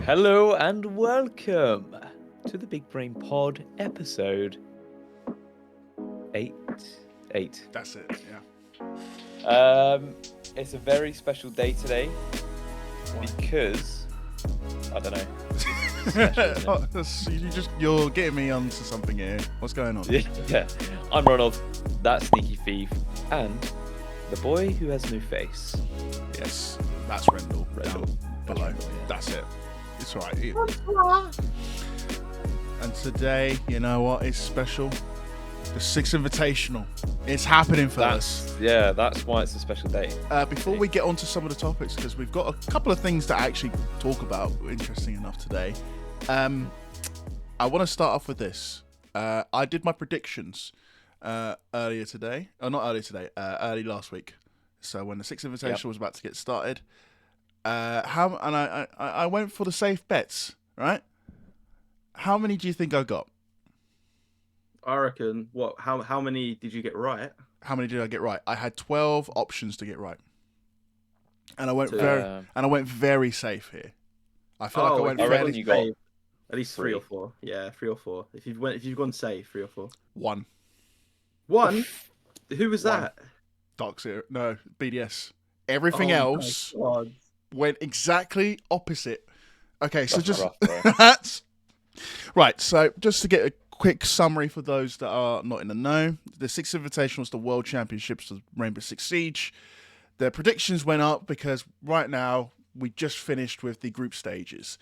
Hello and welcome to the Big Brain Pod episode 8. That's it, yeah. It's a very special day today because I don't know. Special, isn't it? You're getting me onto something here. What's going on? Yeah, I'm Ronald, that sneaky thief, and the boy who has no face. Yes, that's Rendell. Down below. Rendell, yeah. That's it. It's alright. And today, you know what is special? The 6th Invitational. It's happening for us. Yeah, that's why it's a special day. Before we get on to some of the topics, because we've got a couple of things to actually talk about, interesting enough today. I want to start off with this. I did my predictions earlier today. Oh, not earlier today. Early last week. So when the 6th Invitational was about to get started, I went for the safe bets, right? How many do you think I got? I reckon. What? How many did you get right? How many did I get right? I had 12 options to get right, and I went very safe here. I feel like I went I reckon fairly. you got At least three or four. Yeah, 3 or 4. If you've gone safe, 3 or 4. One. Who was One. that? Dark Zero. No, BDS. Everything else went exactly opposite. Okay, so That's just rough, bro. that's right. So just to get a quick summary for those that are not in the know, the 6th Invitational was the World Championships of Rainbow Six Siege. The predictions went up because right now we just finished with the group stages.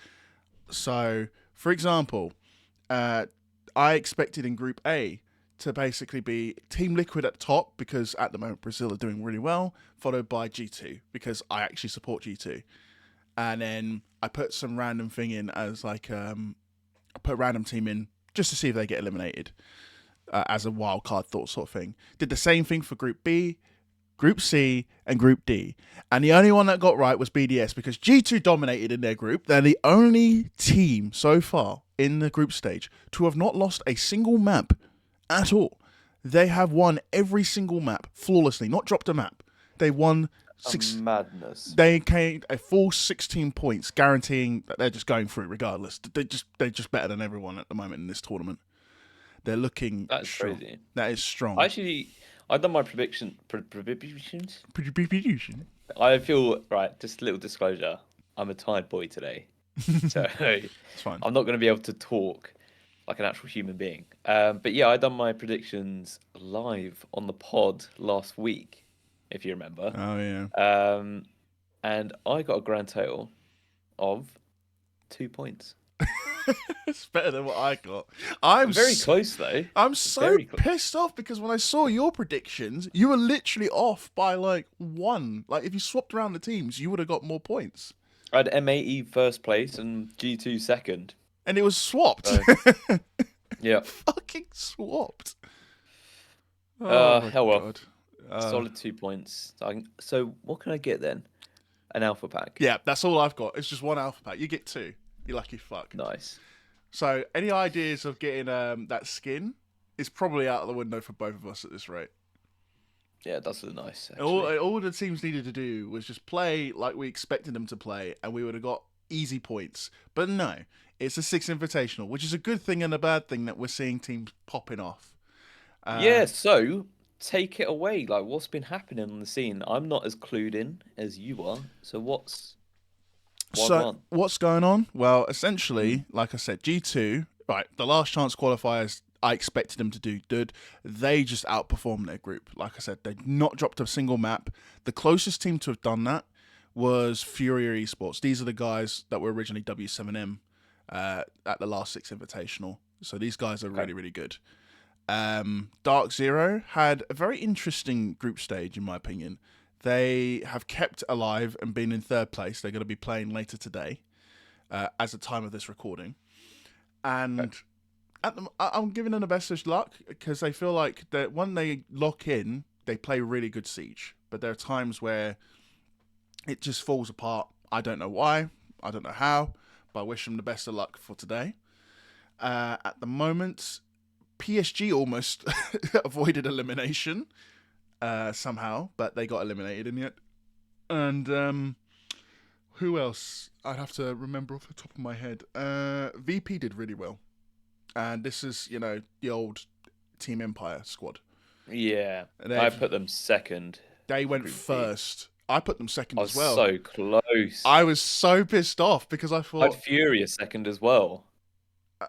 So, for example, I expected in Group A to basically be Team Liquid at the top because at the moment Brazil are doing really well, followed by G2 because I actually support G2. And then I put some random thing in as like, I put a random team in just to see if they get eliminated as a wild card thought sort of thing. Did the same thing for Group B, Group C, and Group D. And the only one that got right was BDS because G2 dominated in their group. They're the only team so far in the group stage to have not lost a single map at all. They have won every single map flawlessly, not dropped a map. They won Madness. They came a full 16 points, guaranteeing that they're just going through regardless. They're just better than everyone at the moment in this tournament. They're looking That's strong. crazy. That is strong. I've done my predictions. I feel right. Just a little disclosure. I'm a tired boy today, so It's fine. I'm not going to be able to talk like an actual human being. But yeah, I done my predictions live on the pod last week, if you remember. Oh yeah. And I got a grand total of 2 points. It's better than what I got. I'm very close though. I'm so very close. pissed off because when I saw your predictions, you were literally off by like 1. Like if you swapped around the teams, you would have got more points. I had M80 first place and G2 second. And it was swapped. Yeah. Fucking swapped. Hell well. God. Solid 2 points. So what can I get then? An alpha pack. Yeah, that's all I've got. It's just 1 alpha pack. You get 2. You lucky fuck. Nice. So any ideas of getting that skin is probably out of the window for both of us at this rate. Yeah, that's nice. Actually. All the teams needed to do was just play like we expected them to play, and we would have got easy points. But no, it's a 6th Invitational, which is a good thing and a bad thing that we're seeing teams popping off. Yeah, so take it away. Like, what's been happening on the scene? I'm not as clued in as you are. So what's going on? Well, essentially, like I said, G2, right, the last chance qualifiers, I expected them to do good. They just outperformed their group. Like I said, they'd not dropped a single map. The closest team to have done that was Fury Esports. These are the guys that were originally W7M at the last 6th Invitational. So these guys are really, really good. Dark Zero had a very interesting group stage, in my opinion. They have kept alive and been in 3rd place. They're going to be playing later today, as the time of this recording. And I'm giving them the best of luck because they feel like that when they lock in, they play really good Siege. But there are times where it just falls apart. I don't know why. I don't know how. But I wish them the best of luck for today. At the moment, PSG almost avoided elimination. Somehow, but they got eliminated in the end. And Who else? I'd have to remember off the top of my head. VP did really well. And this is, the old Team Empire squad. Yeah, And I put them second. They went Group B. first. I put them second I as was well. so close. I was so pissed off because I I thought had Fury a second as well.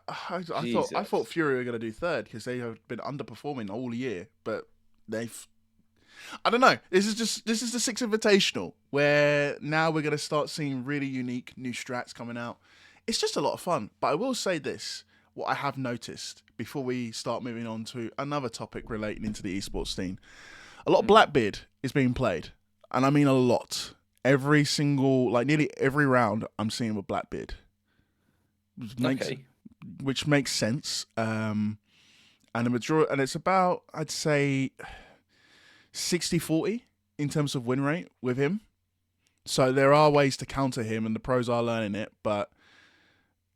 I thought Jesus. Fury were going to do third because they have been underperforming all year, but I don't know. This is the Six Invitational where now we're going to start seeing really unique new strats coming out. It's just a lot of fun. But I will say this: what I have noticed before we start moving on to another topic relating into the esports scene, a lot of Blackbeard is being played, and I mean a lot. Every single, nearly every round, I'm seeing with Blackbeard, which makes sense. And it's about, I'd say, 60-40 in terms of win rate with him. So there are ways to counter him, and the pros are learning it. But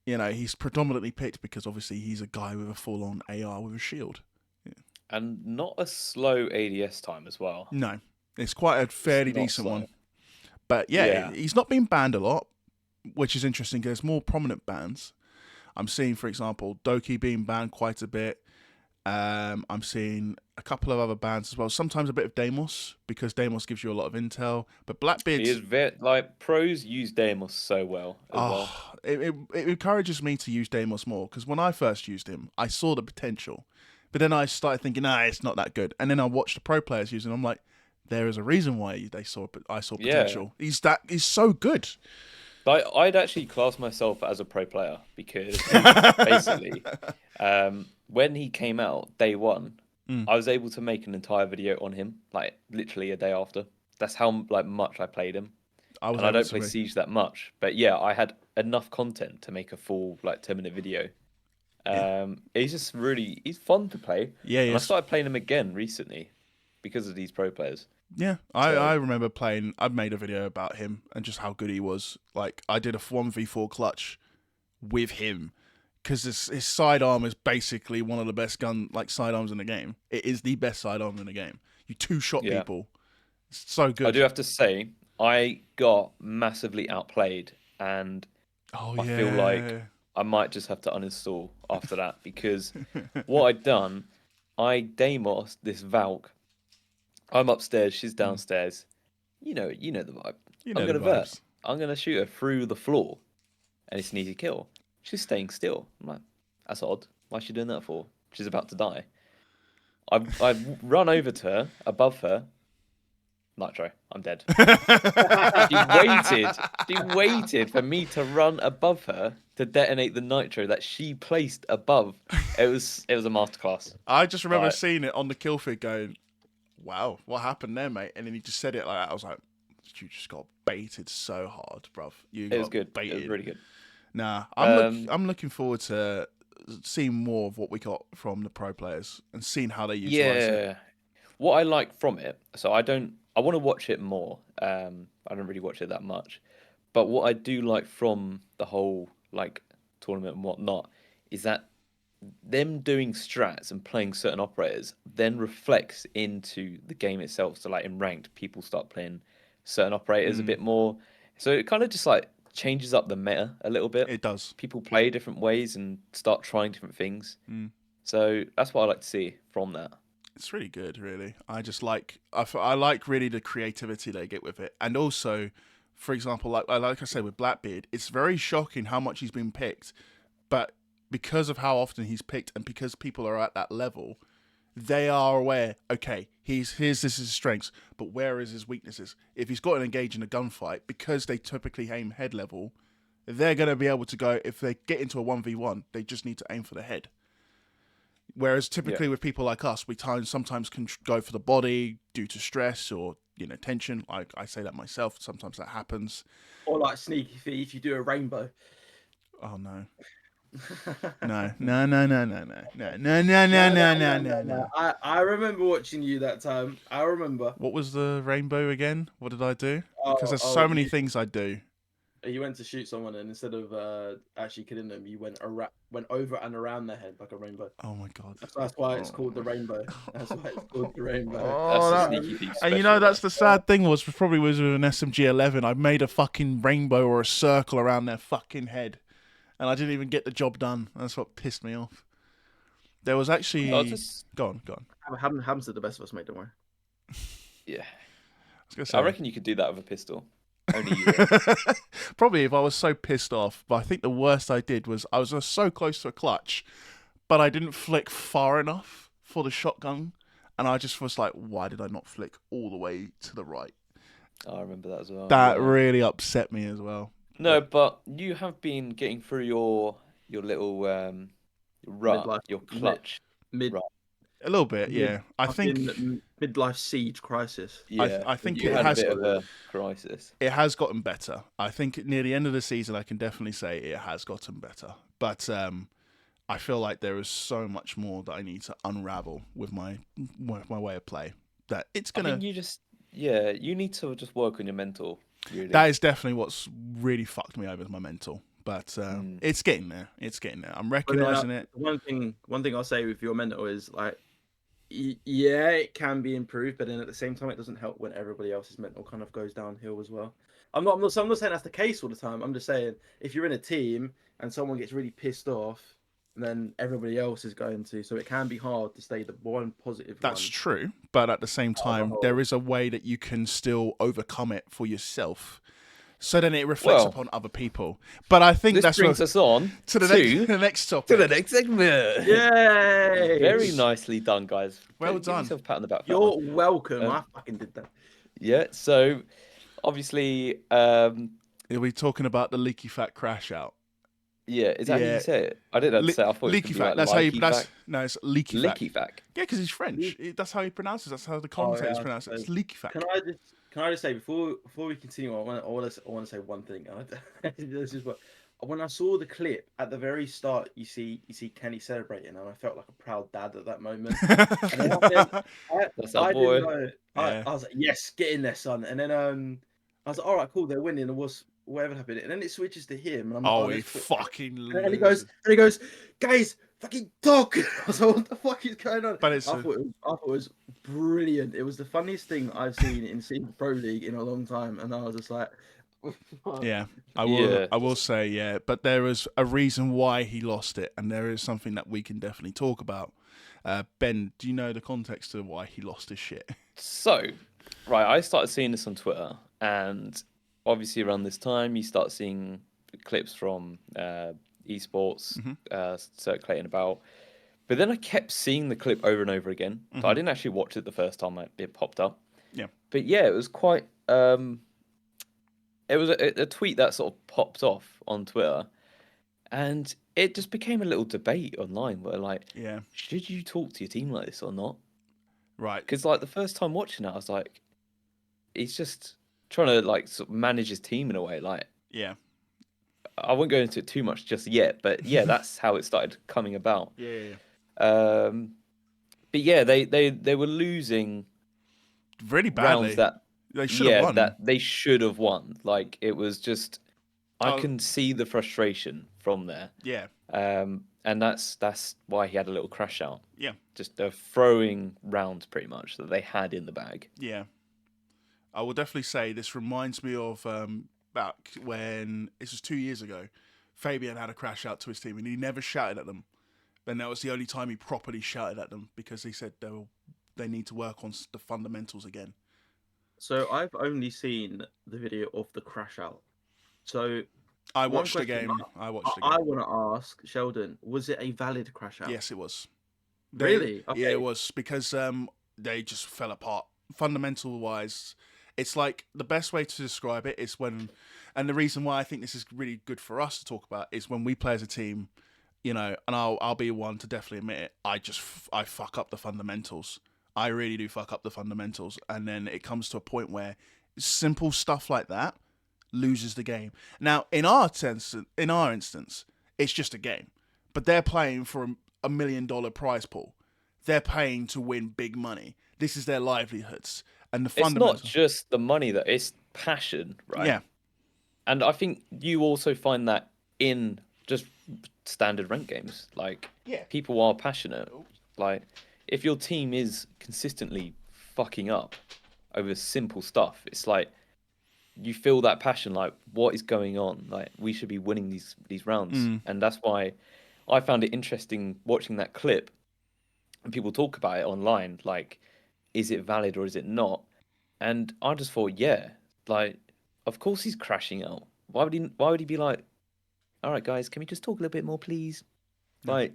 he's predominantly picked because obviously he's a guy with a full-on AR with a shield. Yeah. And not a slow ADS time as well. No, it's quite a fairly decent one. But yeah, he's not been banned a lot, which is interesting because there's more prominent bans. I'm seeing, for example, Doki being banned quite a bit. I'm seeing a couple of other bans as well. Sometimes a bit of Deimos because Deimos gives you a lot of intel. But Blackbeard, He is pros use Deimos so well as well. It encourages me to use Deimos more because when I first used him, I saw the potential, but then I started thinking, it's not that good. And then I watched the pro players using him. I'm like, there is a reason why I saw potential. Yeah. He's so good. I'd actually class myself as a pro player because basically, when he came out day one, I was able to make an entire video on him, literally a day after. That's how much I played him. I don't play Siege that much, but yeah, I had enough content to make a full 10-minute video. He's just he's fun to play. Yeah, and I started playing him again recently because of these pro players. Yeah, I remember playing. I made a video about him and just how good he was. I did a 1v4 clutch with him because his sidearm is basically one of the best sidearms in the game. It is the best sidearm in the game. You two-shot people. It's so good. I do have to say, I got massively outplayed, and I feel like I might just have to uninstall after that because what I'd done, I Deimos this Valk. I'm upstairs, she's downstairs. You know the vibe. I'm gonna vert. I'm gonna shoot her through the floor, and it's an easy kill. She's staying still. I'm like, that's odd. Why is she doing that for? She's about to die. I've run over to her, above her. Nitro, I'm dead. She waited for me to run above her to detonate the nitro that she placed above. It was a masterclass. I just remember seeing it on the kill feed going, wow, what happened there, mate? And then he just said it like that. I was like, you just got baited so hard, bruv. It was good. Baited. It was really good. Nah, I'm looking forward to seeing more of what we got from the pro players and seeing how they utilize it. What I like from it, so I want to watch it more. I don't really watch it that much. But what I do like from the whole tournament and whatnot is that them doing strats and playing certain operators then reflects into the game itself. So in ranked, people start playing certain operators a bit more. So it kind of just changes up the meta a little bit. It does. People play different ways and start trying different things. So that's what I like to see from that. It's really good, really. I just I like really the creativity they get with it. And also, for example, like I said with Blackbeard, it's very shocking how much he's been picked. But because of how often he's picked and because people are at that level, they are aware, okay, this is his strengths, but where is his weaknesses? If he's got to engage in a gunfight, because they typically aim head level, they're going to be able to go, if they get into a 1v1, they just need to aim for the head. Whereas typically with people like us, we sometimes can go for the body due to stress or tension. I say that myself. Sometimes that happens. Or sneaky feet if you do a rainbow. Oh no. No. I remember watching you that time. I remember. What was the rainbow again? What did I do? Because there's so many things I do. he went to shoot someone, and instead of actually killing them, you went over and around their head like a rainbow. Oh my god. That's why it's called the rainbow. That's why it's called the rainbow. That's the that- sneaky peek And special. that's the sad thing was probably was with an SMG11. I made a fucking rainbow or a circle around their fucking head, and I didn't even get the job done. That's what pissed me off. There was actually go on. Happens to the best of us, mate. Don't worry. Yeah. I reckon you could do that with a pistol. Only you. Probably if I was so pissed off. But I think the worst I did was I was so close to a clutch, but I didn't flick far enough for the shotgun, and I just was like, why did I not flick all the way to the right? I remember that as well. That really upset me as well. No, but you have been getting through your little rut, Midlife- your clutch. Mid, A little bit, yeah. I think midlife siege crisis. Yeah, I think you it had has a bit of a crisis. it has gotten better. I think near the end of the season, I can definitely say it has gotten better. But I feel like there is so much more that I need to unravel with my way of play. That it's I gonna. think you need to just work on your mental. Really. That is definitely what's really fucked me over is my mental. But it's getting there. It's getting there. I'm recognizing it. One thing I'll say with your mental is like, yeah, it can be improved, but then at the same time, it doesn't help when everybody else's mental kind of goes downhill as well. I'm not saying that's the case all the time. I'm just saying if you're in a team and someone gets really pissed off, then everybody else is going to. So it can be hard to stay the one positive. That's true, but at the same time, there is a way that you can still overcome it for yourself. So then it reflects upon other people. But I think this brings us on to the next topic. To the next segment. Yay! Very nicely done, guys. Well Give done. yourself a pat on the back. You're welcome. I fucking did that. Yeah. So obviously, we talking about the LikEfac CRASHOUT. Yeah, is that how you say it? I didn't know how to say it. I thought it was LikEfac. like That's how you. No, it's LikEfac. LikEfac. Yeah, because he's French. That's how he pronounces. That's how the commentators pronounce it. It's LikEfac. Can I just say before we continue, I want to say one thing. This is what when I saw the clip at the very start, you see Kenny celebrating, and I felt like a proud dad at that moment. That's our boy. I was like, yes, get in there, son. And then I was like, all right, cool, they're winning. And whatever happened, and then it switches to him, and I'm like, he fucking. And he goes, guys, fucking talk. I was like, what the fuck is going on? But I thought it was brilliant. It was the funniest thing I've seen in Pro League in a long time, and I was just like, yeah, I will say, yeah, but there is a reason why he lost it, and there is something that we can definitely talk about. Ben, do you know the context of why he lost his shit? So, right, I started seeing this on Twitter, and obviously around this time, you start seeing clips from esports circulating about. But then I kept seeing the clip over and over again. So I didn't actually watch it the first time it popped up. Yeah. But yeah, it was quite... it was a tweet that sort of popped off on Twitter. And it just became a little debate online where, like, should you talk to your team like this or not? Right. Because, like, the first time watching it, I was like, he's just trying to, like, sort of manage his team in a way. Like, yeah. I won't go into it too much just yet, but yeah, that's how it started coming about. Yeah. But yeah, they were losing really badly. Rounds that they should have won. That they should have won. Like, it was just, I can see the frustration from there. Yeah. And that's why he had a little crash out. Yeah. Just throwing rounds pretty much that they had in the bag. Yeah. I will definitely say this reminds me of back when, this was 2 years ago, Fabian had a crash out to his team and he never shouted at them. Then that was the only time he properly shouted at them because he said they need to work on the fundamentals again. So I've only seen the video of the crash out. So I watched the game. I want to ask Sheldon, was it a valid crash out? Yes, it was. Really? Okay. Yeah, it was because they just fell apart. Fundamental wise, it's like the best way to describe it is when, and the reason why I think this is really good for us to talk about is when we play as a team, you know, and I'll be one to definitely admit it. I fuck up the fundamentals. I really do fuck up the fundamentals, and then it comes to a point where simple stuff like that loses the game. Now, in our instance, it's just a game, but they're playing for $1 million prize pool. They're paying to win big money. This is their livelihoods, and the fundamentals. It's not just the money, that it's passion, right? Yeah. And I think you also find that in just standard rank games. Like, people are passionate. Like, if your team is consistently fucking up over simple stuff, it's like you feel that passion. Like, what is going on? Like, we should be winning these rounds, and that's why I found it interesting watching that clip and people talk about it online. Like, is it valid or is it not? And I just thought, yeah, like, of course he's crashing out. Why would he? Why would he be like, all right, guys, can we just talk a little bit more, please? Like,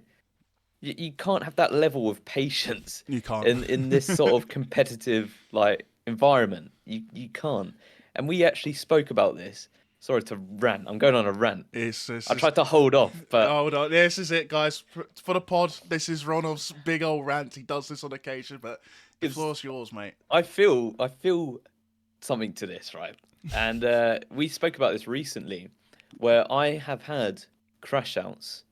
you can't have that level of patience You can't. in this sort of competitive like environment. You can't. And we actually spoke about this. Sorry to rant. I'm going on a rant. I tried to hold off, but hold on. This is it, guys. For the pod, this is Ronald's big old rant. He does this on occasion, but the floor's yours, mate. I feel something to this, right? And we spoke about this recently, where I have had crash outs,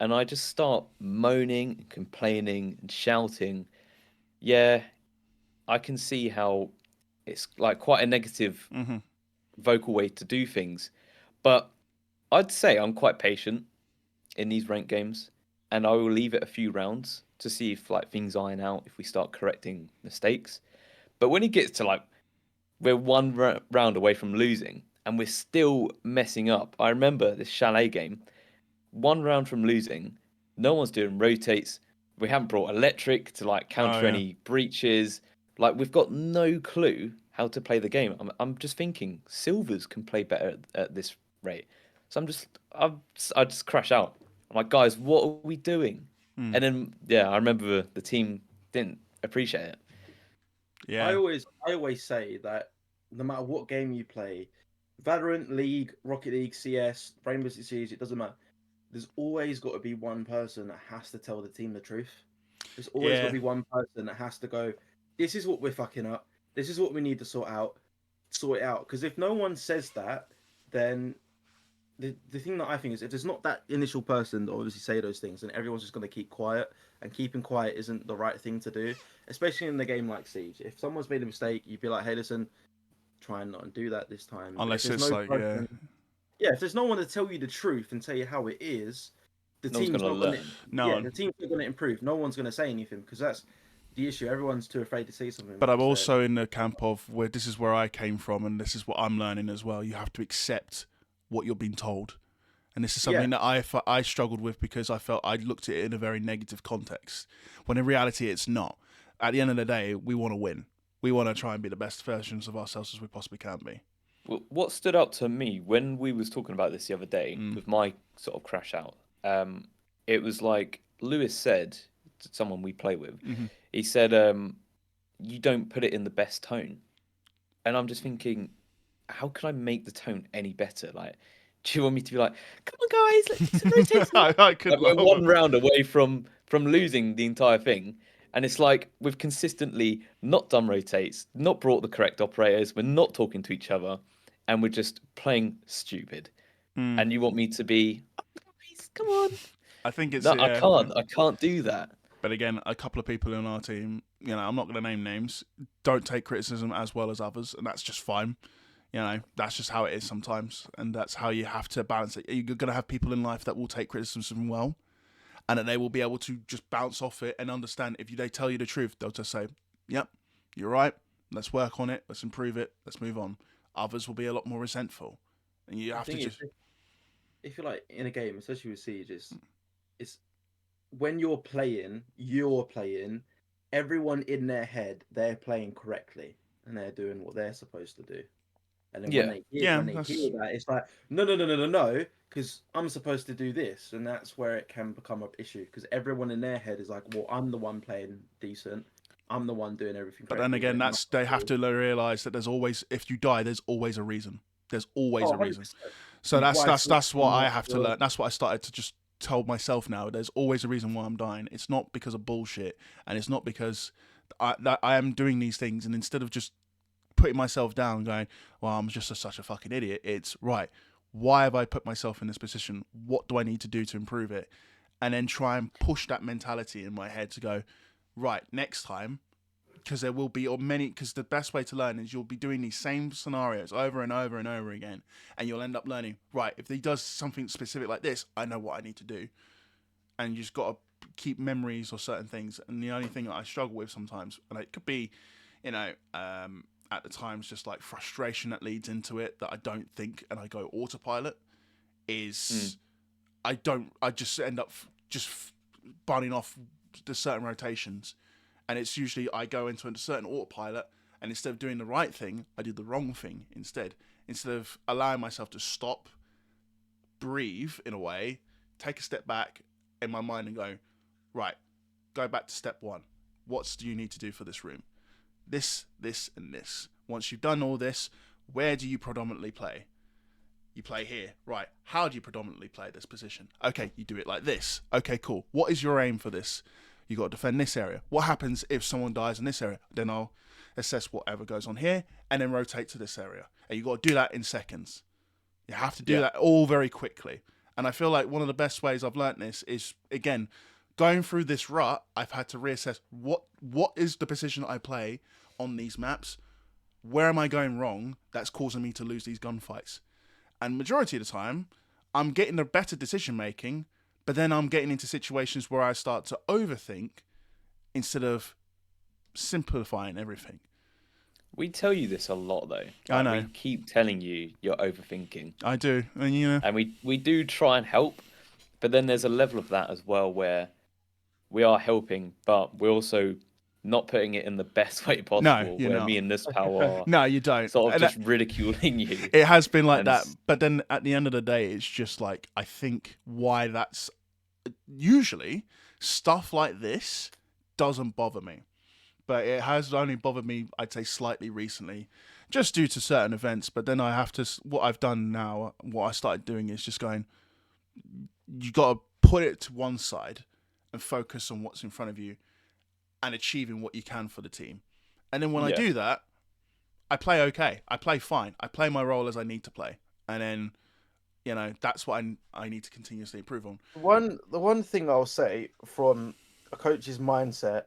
and I just start moaning, complaining, and shouting. Yeah, I can see how it's like quite a negative vocal way to do things, but I'd say I'm quite patient in these ranked games, and I will leave it a few rounds to see if like things iron out, if we start correcting mistakes. But when it gets to like we're one round away from losing and we're still messing up. I remember this Chalet game, one round from losing, no one's doing rotates. We haven't brought electric to like counter any breaches. Like, we've got no clue how to play the game. I'm just thinking silvers can play better at this rate. So I just crash out. I'm like, guys, what are we doing? And then I remember the team didn't appreciate it. Yeah. I always say that no matter what game you play, Valorant, League, Rocket League, CS, Rainbow Six Siege, it doesn't matter. There's always got to be one person that has to tell the team the truth. There's always got to be one person that has to go, this is what we're fucking up. This is what we need to sort it out. Because if no one says that, then the thing that I think is if there's not that initial person to obviously say those things, then everyone's just going to keep quiet, and keeping quiet isn't the right thing to do, especially in the game like Siege. If someone's made a mistake, you'd be like, hey, listen, try and not do that this time. Unless it's like, if there's no one to tell you the truth and tell you how it is, the team's not going to. The team's not going to improve. No one's going to say anything because that's the issue. Everyone's too afraid to say something. But I'm also in the camp of where this is where I came from, and this is what I'm learning as well. You have to accept what you're being told, and this is something that I struggled with because I felt I looked at it in a very negative context, when in reality it's not. At the end of the day, we want to win. We want to try and be the best versions of ourselves as we possibly can be. Well, what stood out to me when we was talking about this the other day with my sort of crash out, it was like Lewis said to someone we play with, he said, you don't put it in the best tone. And I'm just thinking, how can I make the tone any better? Like, do you want me to be like, come on, guys, let's do some rotates? We're one round away from losing the entire thing. And it's like we've consistently not done rotates, not brought the correct operators, we're not talking to each other, and we're just playing stupid. And you want me to be, oh, guys, come on. I think it's... No, I can't do that. But again, a couple of people in our team, I'm not going to name names, don't take criticism as well as others, and that's just fine. That's just how it is sometimes, and that's how you have to balance it. You're going to have people in life that will take criticism well, and that they will be able to just bounce off it and understand. If they tell you the truth, they'll just say, yep, you're right, let's work on it, let's improve it, let's move on. Others will be a lot more resentful, and you have to just... If you're like in a game, especially with Siege, it's when you're playing, everyone in their head, they're playing correctly, and they're doing what they're supposed to do. And then when they hear that, it's like, no, because I'm supposed to do this. And that's where it can become an issue, because everyone in their head is like, well, I'm the one playing decent. I'm the one doing everything correctly. But then again, they have to realise that there's always, if you die, there's always a reason. There's always a reason. So that's what I have to learn. That's what I started to just tell myself now. There's always a reason why I'm dying. It's not because of bullshit, and it's not because I am doing these things, and instead of just putting myself down going, well, I'm just such a fucking idiot, it's right, why have I put myself in this position? What do I need to do to improve it? And then try and push that mentality in my head to go, right, next time because there will be many. Because the best way to learn is you'll be doing these same scenarios over and over and over again, and you'll end up learning. Right, if he does something specific like this, I know what I need to do, and you just got to keep memories or certain things. And the only thing that I struggle with sometimes, and it could be, at the times just like frustration that leads into it that I don't think, and I go autopilot, is I just end up just bunning off the certain rotations, and it's usually I go into a certain autopilot, and instead of doing the right thing, I do the wrong thing instead of allowing myself to stop, breathe in a way, take a step back in my mind and go, right, go back to step one. What do you need to do for this room? This, and this. Once you've done all this, where do you predominantly play? You play here. Right. How do you predominantly play this position? Okay, you do it like this. Okay, cool. What is your aim for this? You got to defend this area. What happens if someone dies in this area? Then I'll assess whatever goes on here and then rotate to this area. And you got to do that in seconds. You have to do that all very quickly. And I feel like one of the best ways I've learnt this is, again, going through this rut, I've had to reassess what is the position I play on these maps? Where am I going wrong that's causing me to lose these gunfights? And majority of the time, I'm getting a better decision making, but then I'm getting into situations where I start to overthink instead of simplifying everything. We tell you this a lot, though. I know. We keep telling you you're overthinking. I do, and And we do try and help, but then there's a level of that as well where we are helping, but we're also not putting it in the best way possible. No, you're where not. me and this pal are no, you don't. sort of just ridiculing you. It has been like that, but then at the end of the day, it's just like, I think why that's usually stuff like this doesn't bother me, but it has only bothered me, I'd say, slightly recently, just due to certain events. But then I have to, what I've done now, what I started doing is just going, you got to put it to one side and focus on what's in front of you and achieving what you can for the team. And then when I do that, I play okay. I play fine. I play my role as I need to play. And then, that's what I need to continuously improve on. The one thing I'll say from a coach's mindset,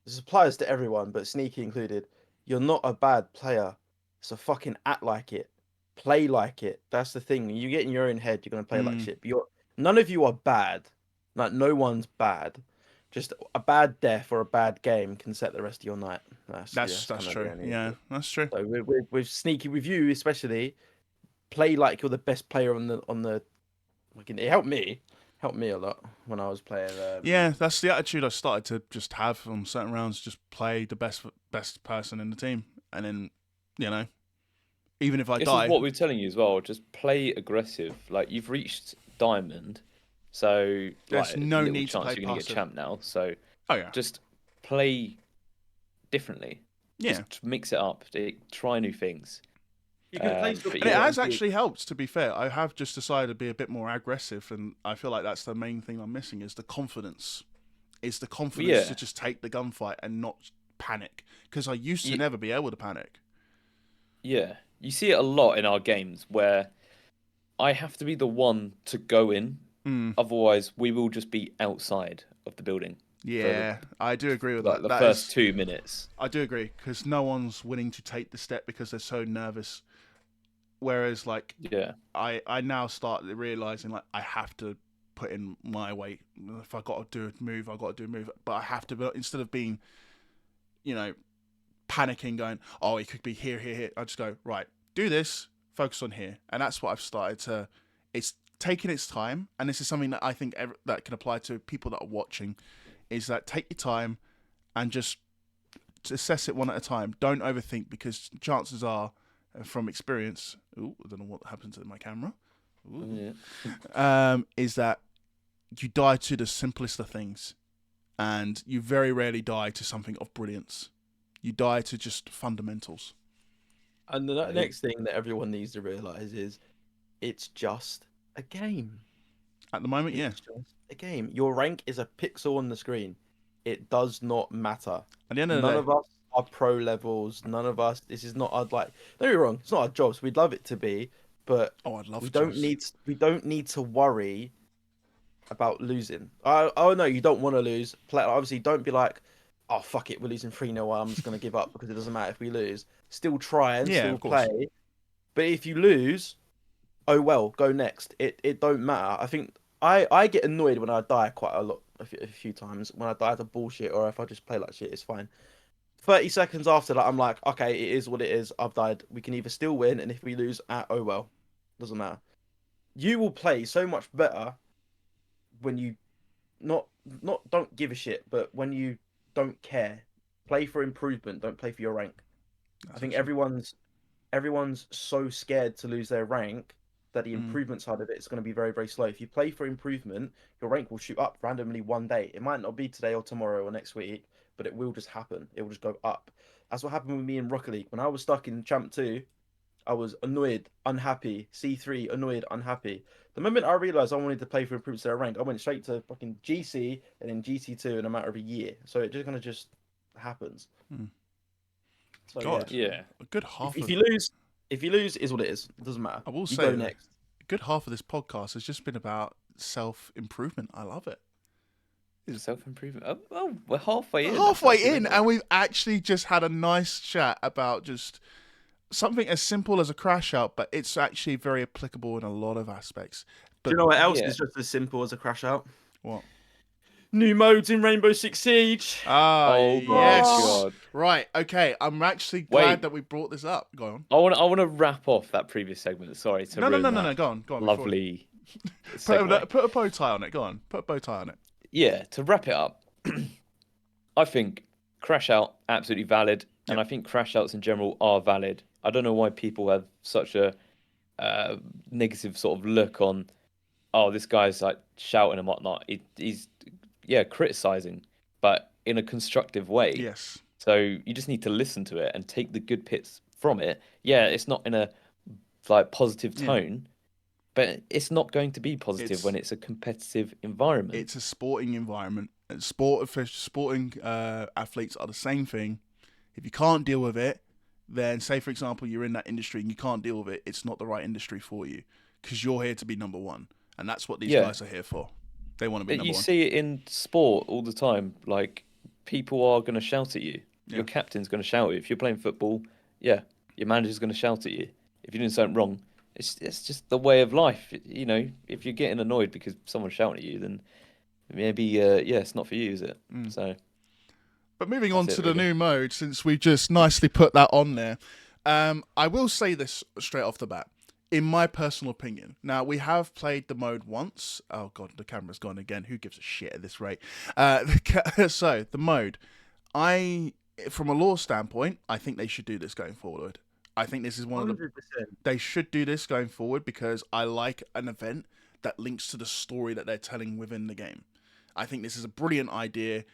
this applies to everyone, but Sneaky included, you're not a bad player. So fucking act like it. Play like it. That's the thing. When you get in your own head, you're going to play like shit. But none of you are bad. Like, no one's bad. Just a bad death or a bad game can set the rest of your night. That's true. Yeah, that's true. So with Sneaky, with you especially, play like you're the best player on the. It helped me a lot when I was playing. Yeah, that's the attitude I started to just have on certain rounds. Just play the best person in the team, and then even if I die. This is what we're telling you as well. Just play aggressive. Like, you've reached diamond. So there's no need chance to play you're going to get champ now. So just play differently. Yeah, just mix it up. Try new things. You can play and it has actually helped. To be fair, I have just decided to be a bit more aggressive, and I feel like that's the main thing I'm missing is the confidence. Is the confidence to just take the gunfight and not panic, because I used to never be able to panic. Yeah, you see it a lot in our games where I have to be the one to go in. Otherwise, we will just be outside of the building. Yeah, I do agree with that. The first 2 minutes. I do agree, because no one's willing to take the step because they're so nervous. Whereas, I now start realizing, I have to put in my weight. If I got to do a move, I got to do a move. But I have to, instead of being, panicking, going, oh, it could be here, here, here. I just go, right, do this, focus on here. And that's what I've started to, it's taking its time. And this is something that I think that can apply to people that are watching, is that take your time and just assess it one at a time. Don't overthink, because chances are, from experience, I don't know what happened to my camera, is that you die to the simplest of things, and you very rarely die to something of brilliance. You die to just fundamentals. And the next thing that everyone needs to realise is it's just a game. At the moment, it's just a game. Your rank is a pixel on the screen. It does not matter. At the end of the day, none of us are pro levels. None of us. This is not our don't get me wrong. It's not our jobs. We'd love it to be, but I'd love. We don't need to worry about losing. Oh no, you don't want to lose. Play. Obviously, don't be like, oh fuck it, we're losing 3-0. I'm just gonna give up because it doesn't matter if we lose. Still try and Yeah, still of course. play. But if you lose, oh well, go next. It don't matter. I think I get annoyed when I die quite a lot, a few times. When I die to bullshit, or if I just play like shit, it's fine. 30 seconds after that, I'm like, okay, it is what it is. I've died. We can either still win, and if we lose, oh well, doesn't matter. You will play so much better when you not don't give a shit, but when you don't care. Play for improvement. Don't play for your rank. I think everyone's so scared to lose their rank that the improvement side of it is going to be very, very slow. If you play for improvement, your rank will shoot up randomly one day. It might not be today or tomorrow or next week, but it will just happen. It will just go up. That's what happened with me in Rocket League. When I was stuck in Champ 2, I was annoyed, unhappy. C3, annoyed, unhappy. The moment I realized I wanted to play for improvements to their rank, I went straight to fucking GC and then GC2 in a matter of a year. So it just kind of just happens. So God, yeah. a good half if of you lose, is what it is. It doesn't matter. I will You say go next. a good half of this podcast has just been about self-improvement. I love it. Self-improvement. Oh, we're halfway in. Halfway in, and we've actually just had a nice chat about just something as simple as a crash out, but it's actually very applicable in a lot of aspects. But Do you know what else yeah. is just as simple as a crash out? what? New modes in Rainbow Six Siege. Ah, Oh yes. my God. Right. Okay. I'm actually glad that we brought this up. Go on. I want to wrap off that previous segment. Sorry to ruin No. Go on. lovely Put a bow tie on it. Go on. Put a bow tie on it. Yeah, to wrap it up, I think crash out absolutely valid, and I think crash outs in general are valid. I don't know why people have such a negative sort of look on, oh, this guy's like shouting and whatnot. He's criticizing, but in a constructive way. Yes. So you just need to listen to it and take the good bits from it. Yeah, it's not in a like positive tone, but it's not going to be positive when it's a competitive environment. It's a sporting environment. Sporting athletes are the same thing. If you can't deal with it, then say, for example, you're in that industry and you can't deal with it, it's not the right industry for you because you're here to be number one. And that's what these guys are here for. They want to be number one. You see it in sport all the time. Like, people are going to shout at you. Your captain's going to shout at you. If you're playing football, your manager's going to shout at you. If you're doing something wrong, it's just the way of life. You know, if you're getting annoyed because someone's shouting at you, then maybe, it's not for you, is it? So... But moving on to the new mode, since we just nicely put that on there, I will say this straight off the bat. In my personal opinion, now we have played the mode once. Oh God, the camera's gone again. Who gives a shit at this rate? So the mode, from a law standpoint, I think they should do this going forward. I think this is one of the. 100%. They should do this going forward because I like an event that links to the story that they're telling within the game. I think this is a brilliant idea.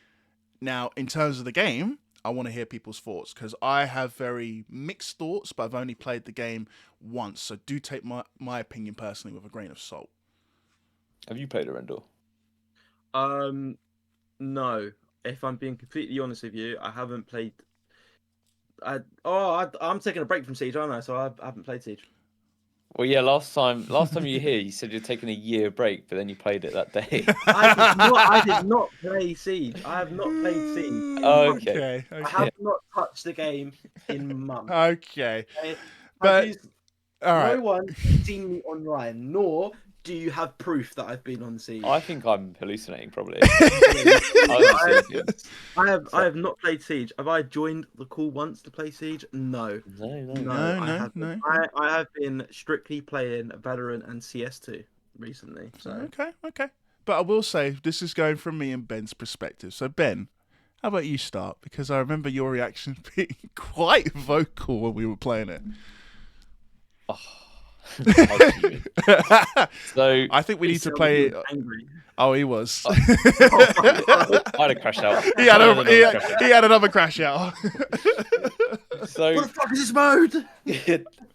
Now, in terms of the game, I want to hear people's thoughts because I have very mixed thoughts, but I've only played the game once. So do take my opinion personally with a grain of salt. Have you played Arendelle? No. If I'm being completely honest with you, I haven't played. I'm taking a break from Siege, aren't I? So I haven't played Siege. Well, yeah. Last time you were here, you said you're taking a year break, but then you played it that day. I did not play Siege. I have not played Siege. Okay. I have not touched the game in months. Okay. But all right. No one has seen me online, nor do you have proof that I've been on Siege. I think I'm hallucinating, probably. I have not played Siege. Have I joined the call once to play Siege? No. No. I have been strictly playing Valorant and CS2 recently. So Okay. But I will say this is going from me and Ben's perspective. So Ben, how about you start? Because I remember your reaction being quite vocal when we were playing it. So I think we need to play it. Angry. Oh, he was. I had a crash out. He had another crash out. So what the fuck is this mode?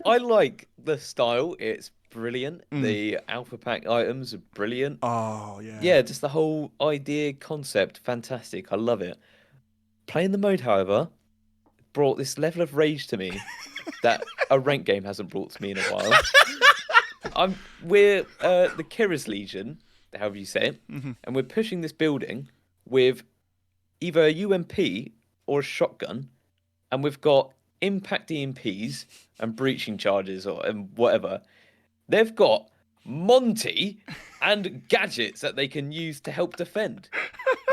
I like the style. It's brilliant. The alpha pack items are brilliant. Oh yeah. Yeah, just the whole idea, concept, fantastic. I love it. Playing the mode, however, brought this level of rage to me that a rank game hasn't brought to me in a while. We're the Kira's Legion, however you say it, and we're pushing this building with either a UMP or a shotgun, and we've got impact EMPs and breaching charges and whatever. They've got Monty and gadgets that they can use to help defend.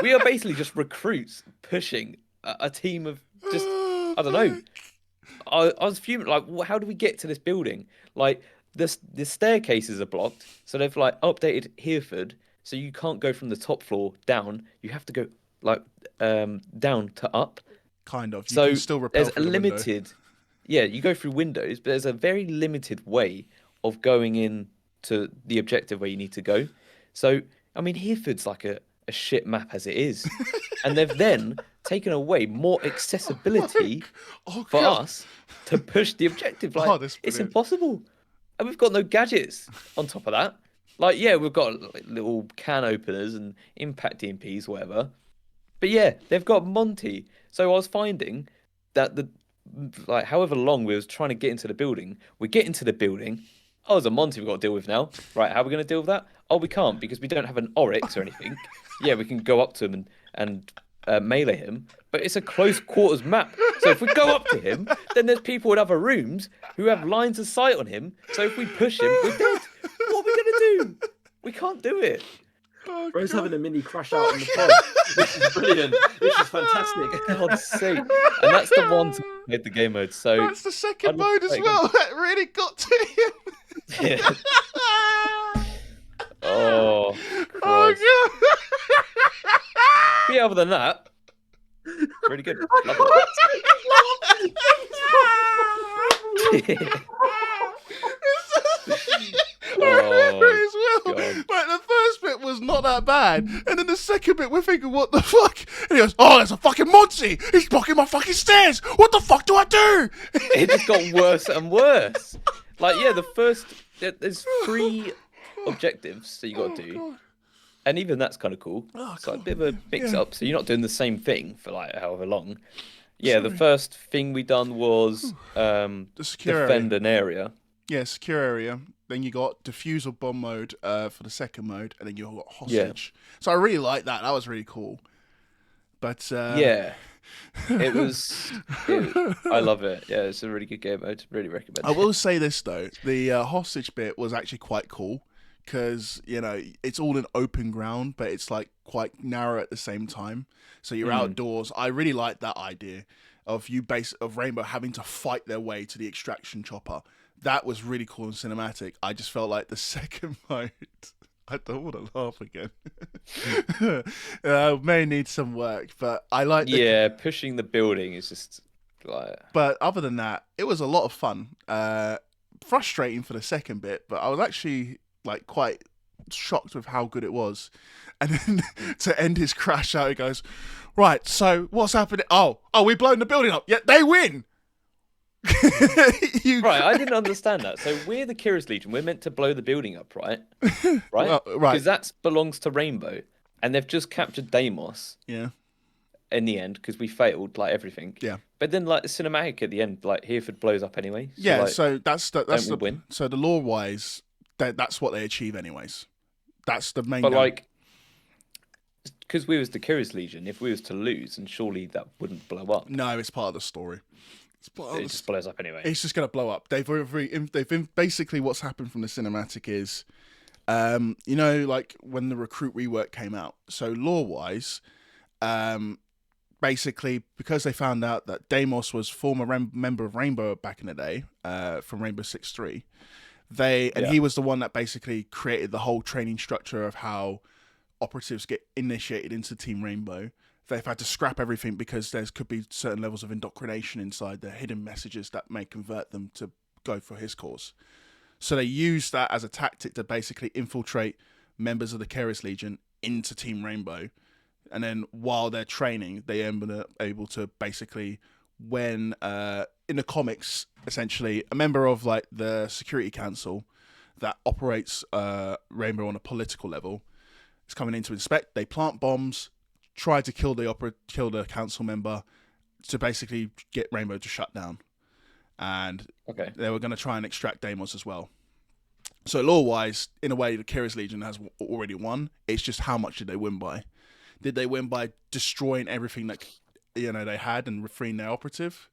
We are basically just recruits pushing a team of just, I don't know. I was fuming. Like, how do we get to this building? Like, the staircases are blocked, so they've like updated Hereford, so you can't go from the top floor down. You have to go like down to up. Kind of. You So can still rappel there's a through the window. limited, yeah, you go through windows, but there's a very limited way of going in to the objective where you need to go. So, I mean, Hereford's like a shit map as it is. And they've then taken away more accessibility for God. us to push the objective. Like, that's it's brilliant. impossible. And we've got no gadgets on top of that. Like, yeah, we've got like, little can openers and impact EMPs, whatever. But yeah, they've got Monty. So I was finding that like however long we was trying to get into the building, we get into the building. Oh, there's a Monty we've got to deal with now. Right, how are we going to deal with that? Oh, we can't because we don't have an Oryx or anything. Yeah, we can go up to him and melee him, but it's a close quarters map. So if we go up to him, then there's people in other rooms who have lines of sight on him. So if we push him, we're dead. What are we going to do? We can't do it. Oh, Bro's God. having a mini crash out on the pod. This is brilliant. This is fantastic. God's sake. And that's the one to play the game mode. So That's the second I'd love mode to as play it well. That really got to him. yeah. Oh, Christ. Oh, God. But yeah, other than that, really good. Love it. As well. God. Like, the first bit was not that bad, and then the second bit we're thinking, what the fuck? And he goes, oh, there's a fucking Monty. He's blocking my fucking stairs. What the fuck do I do? It just got worse and worse. Like, yeah, there's 3 objectives that you got to do. God. And even that's kind of cool. Oh, It's like a God. bit of a mix Yeah. up. So you're not doing the same thing for like however long. Yeah, the Sorry. first thing we done was The secure defend area. an area. Yeah, secure area. Then you got defuse or bomb mode for the second mode, and then you got hostage. So I really like that. That was really cool. But Yeah. I love it. Yeah, it's a really good game. I'd really recommend I it. will say this though, the hostage bit was actually quite cool because it's all in open ground, but it's like quite narrow at the same time. So you're outdoors. I really like that idea of Rainbow having to fight their way to the extraction chopper. That was really cool and cinematic. I just felt like the second mode. I don't want to laugh again. May need some work, but I like. Yeah, pushing the building is just like. But other than that, it was a lot of fun. Frustrating for the second bit, but I was actually like quite shocked with how good it was. And then to end his crash out, he goes, "Right, so what's happening? Oh, we've blown the building up. Yeah, they win." Right, I didn't understand that. So we're the Curious Legion. We're meant to blow the building up, right? Right? Well, right. Because that belongs to Rainbow. And they've just captured Deimos Yeah. in the end because we failed, like everything. Yeah. But then, like, the cinematic at the end, like, Hereford blows up anyway. So, Yeah, like, so that's don't we win? So the lore-wise, that's what they achieve anyways. That's the main But, goal. like, because we was the Curious Legion, if we was to lose, and surely that wouldn't blow up. No, it's part of the story. It just blows up anyway. It's just going to blow up. Basically what's happened from the cinematic is, like when the recruit rework came out. So lore-wise, basically because they found out that Deimos was former member of Rainbow back in the day, from Rainbow 6-3, he was the one that basically created the whole training structure of how operatives get initiated into Team Rainbow. They've had to scrap everything because there could be certain levels of indoctrination inside the hidden messages that may convert them to go for his cause. So they use that as a tactic to basically infiltrate members of the Curious Legion into Team Rainbow. And then while they're training, they are able to basically, when in the comics, essentially, a member of like the Security Council that operates Rainbow on a political level is coming in to inspect. They plant bombs, try to kill the council member to basically get Rainbow to shut down. And they were going to try and extract Deimos as well. So lore-wise, in a way, the Curious Legion has already won. It's just how much did they win by? Did they win by destroying everything that they had and freeing their operative,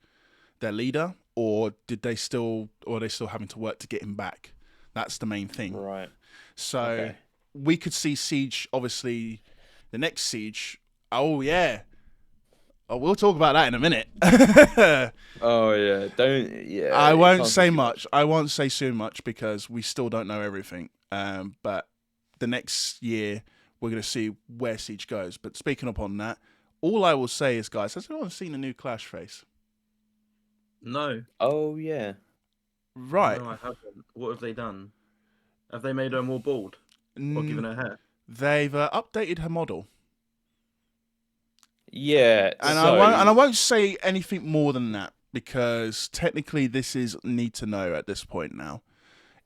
their leader, or are they still having to work to get him back? That's the main thing. Right. So we could see Siege, obviously, the next Siege. Oh yeah. Oh, we'll talk about that in a minute. Oh yeah, don't. Yeah, I won't say much. I won't say too much because we still don't know everything. But the next year we're going to see where Siege goes. But speaking upon that, all I will say is, guys, has anyone seen the new Clash face? No. Oh yeah. Right. No, I haven't. What have they done? Have they made her more bald or given her hair? They've updated her model. Yeah, and I won't say anything more than that because technically this is need to know at this point now.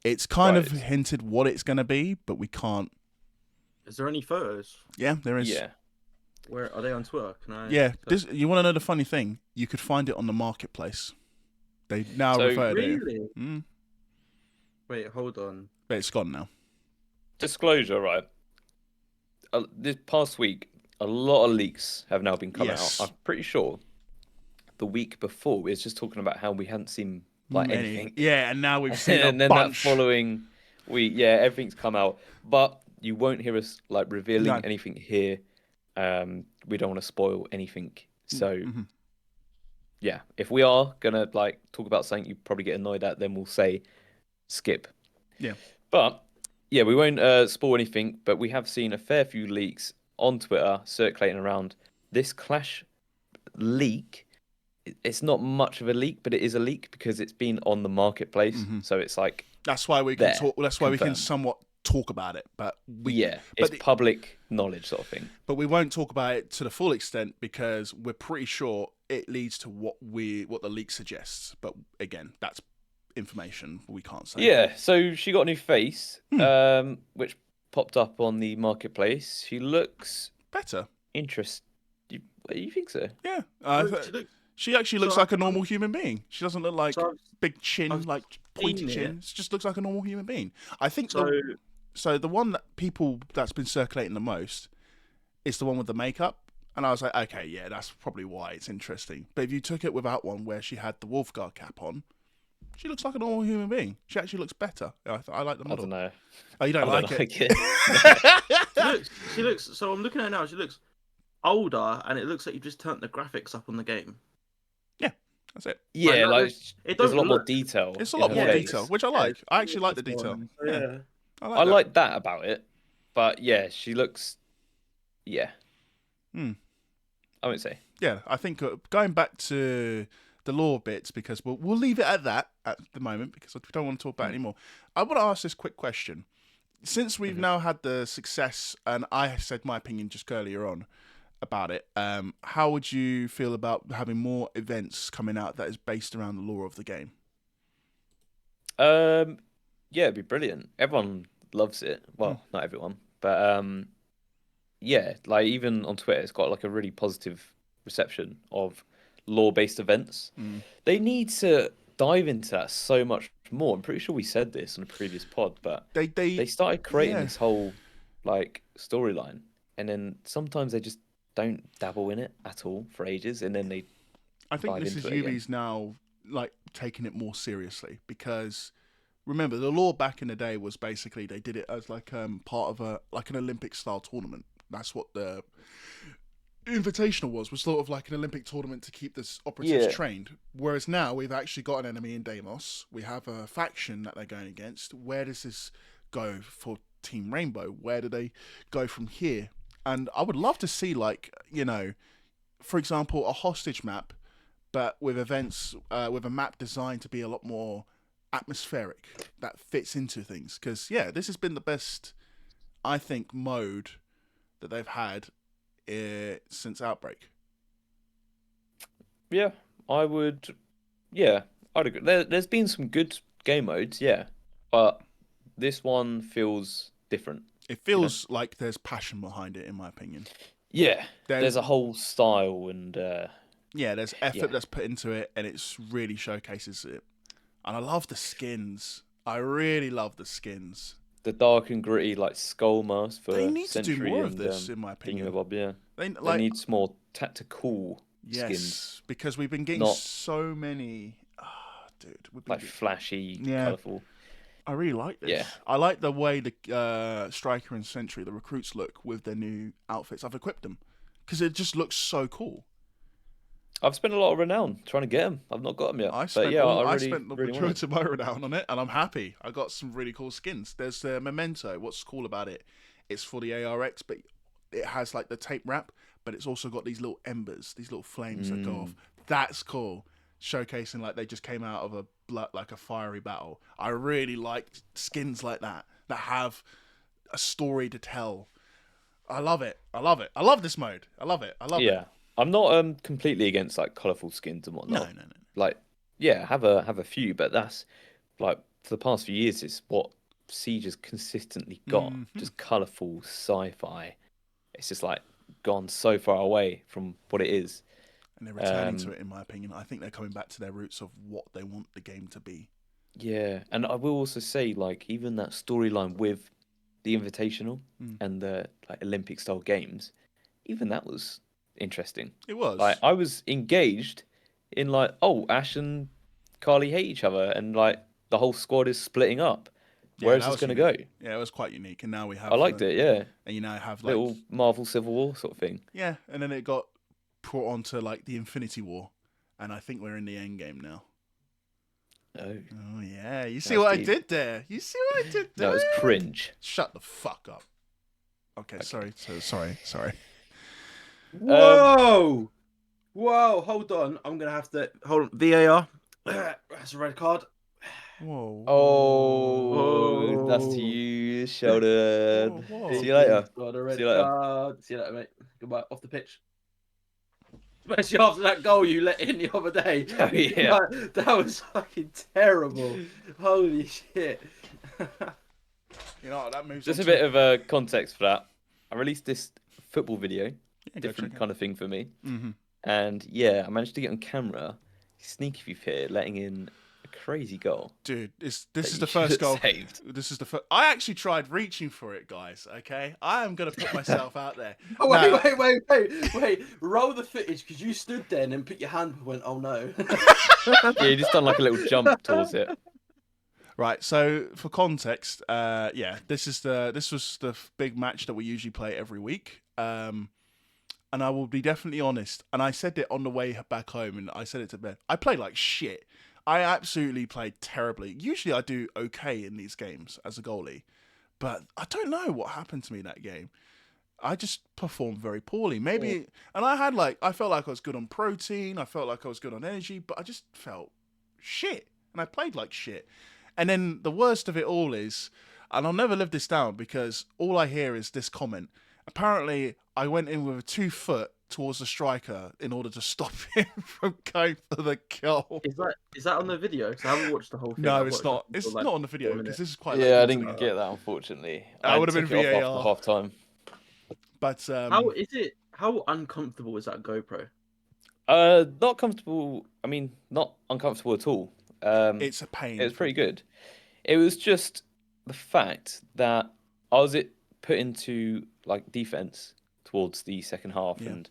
It's kind of hinted what it's going to be, but we can't. Is there any photos? Yeah, there is. Yeah. Where are they on Twitter? Can I? Yeah, you want to know the funny thing? You could find it on the marketplace. They now refer to it. Really? Wait, hold on. But it's gone now. Disclosure, right? This past week, a lot of leaks have now been coming out. I'm pretty sure the week before we was just talking about how we hadn't seen anything. Yeah, and now we've seen and then bunch. That following week, everything's come out. But you won't hear us revealing anything here. We don't want to spoil anything. So yeah, if we are gonna talk about something you probably get annoyed at, then we'll say skip. Yeah. But yeah, we won't spoil anything, but we have seen a fair few leaks on Twitter circulating around this Clash leak. It's not much of a leak, but it is a leak because it's been on the marketplace. So it's that's why we can talk. That's why we can somewhat talk about it. But it's public knowledge sort of thing. But we won't talk about it to the full extent because we're pretty sure it leads to what the leak suggests. But again, that's information we can't say. Yeah, so she got a new face, which popped up on the marketplace. She looks better. Interesting. You think so? Yeah. She actually looks like a normal human being. She doesn't look like big chin, pointy chin. She just looks like a normal human being. I think so the one that's been circulating the most is the one with the makeup. And I was like, okay, yeah, that's probably why it's interesting. But if you took it without one where she had the Wolfguard cap on, she looks like a normal human being. She actually looks better. I like the model. I don't know. Oh, you don't like it? She looks. So I'm looking at her now. She looks older, and it looks like you've just turned the graphics up on the game. Yeah, that's it. Yeah, there's a lot more detail. It's a lot more detail, which I like. I actually like the detail. Yeah, I like that about it. But yeah, she looks. Yeah. I would say. Yeah, I think going back to the lore bits, because we'll leave it at that at the moment because we don't want to talk about it anymore. I want to ask this quick question. Since we've now had the success, and I said my opinion just earlier on about it, how would you feel about having more events coming out that is based around the lore of the game? Yeah, it'd be brilliant. Everyone loves it. Well, not everyone, but yeah, even on Twitter, it's got a really positive reception of lore-based events. They need to dive into that so much more. I'm pretty sure we said this on a previous pod, but they started creating this whole storyline, and then sometimes they just don't dabble in it at all for ages, and then I think this is Yubi's now taking it more seriously because remember the lore back in the day was basically they did it as part of an Olympic style tournament. That's what the Invitational was sort of like an Olympic tournament to keep this operatives trained. Whereas now we've actually got an enemy in Deimos. We have a faction that they're going against. Where does this go for Team Rainbow? Where do they go from here? And I would love to see for example, a hostage map, but with events, with a map designed to be a lot more atmospheric that fits into things. Because this has been the best, I think, mode that they've had since Outbreak. Yeah, I would. Yeah, I'd agree. There's been some good game modes, but this one feels different. It feels like there's passion behind it, in my opinion. Yeah, there's a whole style and there's effort that's put into it, and it's really showcases it. And I love the skins. I really love the skins. The dark and gritty skull mask for they need Sentry to do more of this, in my opinion. Bob, yeah. They need some more tactical skins. Because we've been getting so many. Dude, like flashy, colourful. I really like this. Yeah. I like the way the Striker and Sentry, the recruits, look with their new outfits. I've equipped them because it just looks so cool. I've spent a lot of renown trying to get them. I've not got them yet. I spent the majority of my renown on it, and I'm happy. I got some really cool skins. There's the Memento. What's cool about it? It's for the ARX, but it has like the tape wrap, but it's also got these little embers, these little flames that go off. That's cool. Showcasing like they just came out of a fiery battle. I really like skins like that have a story to tell. I love it. I love this mode. I love it. Yeah. I'm not completely against like colourful skins and whatnot. No. Like, yeah, have a few, but that's like for the past few years, it's what Siege has consistently got. Just colourful sci-fi. It's just like gone so far away from what it is. And they're returning to it, in my opinion. I think they're coming back to their roots of what they want the game to be. Yeah, and I will also say, like, even that storyline with the Invitational and the like Olympic style games, even that was interesting. It was. Like, I was engaged in like, oh, Ash and Carly hate each other, and like the whole squad is splitting up. Where is this going to go? Yeah, it was quite unique, and now we have. I liked it. Yeah, and you now have like little Marvel Civil War sort of thing. Yeah, and then it got brought onto like the Infinity War, and I think we're in the end game now. Oh yeah, you see what I did there? That was cringe. Shut the fuck up. Okay. Sorry. Whoa! Whoa! Hold on. I'm gonna have to hold on. VAR. That's a red card. Whoa. Oh, that's to you, Sheldon. Whoa. See you later. See you later, mate. Goodbye. Off the pitch. Especially after that goal you let in the other day. Oh, yeah. That was fucking terrible. Holy shit. You know, that moves. Just a bit of context for that. I released this football video, different kind of thing for me. And yeah, I managed to get on camera. Sneaky thief here, letting in a crazy goal. Dude, this is the first goal. Saved. This is the first. I actually tried reaching for it, guys. Okay, I am gonna put myself out there. Oh, wait! Roll the footage because you stood there and then put your hand and went, "Oh no!" Yeah, you just done like a little jump towards it. Right. So for context, this was the big match that we usually play every week. And I will be definitely honest. And I said it on the way back home, and I said it to Ben. I played like shit. I absolutely played terribly. Usually I do okay in these games as a goalie, but I don't know what happened to me that game. I just performed very poorly. Maybe, and I felt like I was good on protein. I felt like I was good on energy, but I just felt shit, and I played like shit. And then the worst of it all is, and I'll never live this down because all I hear is this comment. Apparently, I went in with a 2 foot towards the striker in order to stop him from going for the goal. Is that on the video? Because I haven't watched the whole thing. No, it's not. It's not on the video because this is quite. Yeah, I didn't get that, unfortunately. I would have been VAR after half time. But how is it? How uncomfortable is that GoPro? Not comfortable. I mean, not uncomfortable at all. It's a pain. It was pretty good. It was just the fact that I was put into like defense towards the second half, and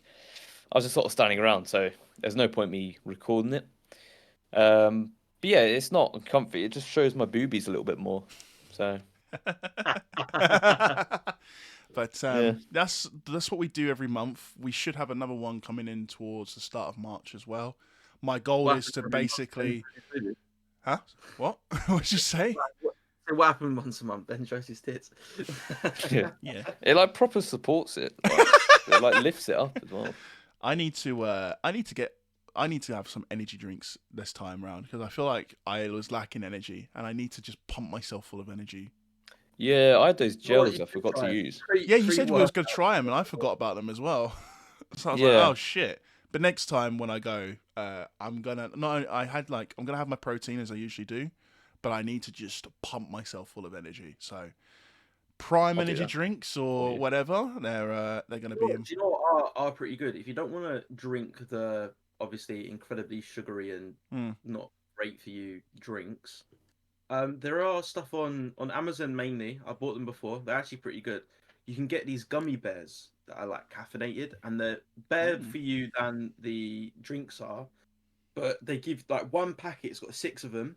I was just sort of standing around, so there's no point me recording it. But yeah, it's not comfy. It just shows my boobies a little bit more. So. But that's what we do every month. We should have another one coming in towards the start of March as well. My goal is to basically. Huh? What? What'd you say? What happened once a month? Ben shows his tits. Yeah. It like proper supports it. It like lifts it up as well. I need to have some energy drinks this time around because I feel like I was lacking energy and I need to just pump myself full of energy. Yeah, I had those gels I forgot to use. Yeah, you said we was going to try them and I forgot about them as well. So I was like, oh shit. But next time when I go, I'm gonna have my protein as I usually do, but I need to just pump myself full of energy. So prime energy drinks or whatever, they're gonna be. Do you know what are pretty good? If you don't want to drink the obviously incredibly sugary and not great for you drinks, there are stuff on Amazon mainly. I bought them before. They're actually pretty good. You can get these gummy bears that are like caffeinated, and they're better for you than the drinks are. But they give like one packet. It's got 6 of them.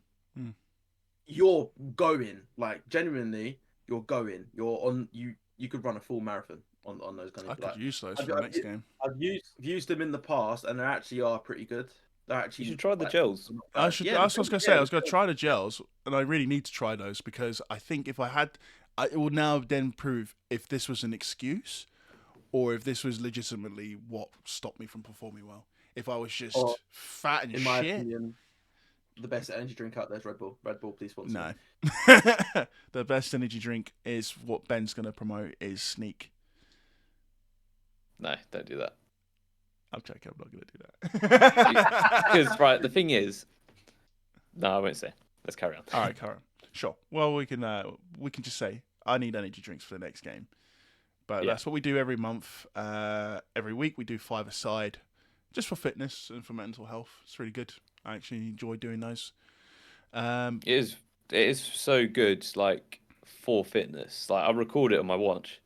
You're going like genuinely. You're going. You're on. You could run a full marathon on those kind of. I could use those for the next game. I've used them in the past, and they actually are pretty good. They're actually. You should try the gels. I should. That's what I was gonna say. I was gonna try the gels, and I really need to try those because I think if I had, it will now then prove if this was an excuse, or if this was legitimately what stopped me from performing well. If I was just fat and in my opinion, the best energy drink out there is Red Bull. Red Bull, please sponsor. No. The best energy drink is what Ben's going to promote is Sneak. No, don't do that. I'm joking. I'm not going to do that. Because, right, the thing is... No, I won't say. Let's carry on. All right, carry on. Sure. Well, we can just say, I need energy drinks for the next game. But that's what we do every month. Every week we do 5 aside, just for fitness and for mental health. It's really good. I actually enjoy doing those. It is so good, like, for fitness. Like, I record it on my watch,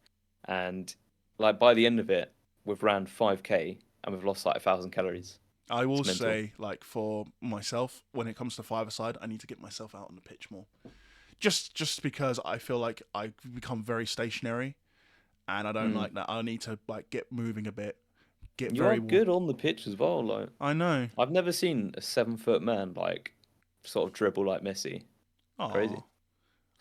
and like by the end of it, we've ran 5K and we've lost like 1,000 calories. I will say, like, for myself, when it comes to 5-a-side, I need to get myself out on the pitch more. Just because I feel like I've become very stationary, and I don't like that. I need to like get moving a bit. You're good on the pitch as well. Like, I know. I've never seen a 7-foot man like sort of dribble like Messi. Crazy.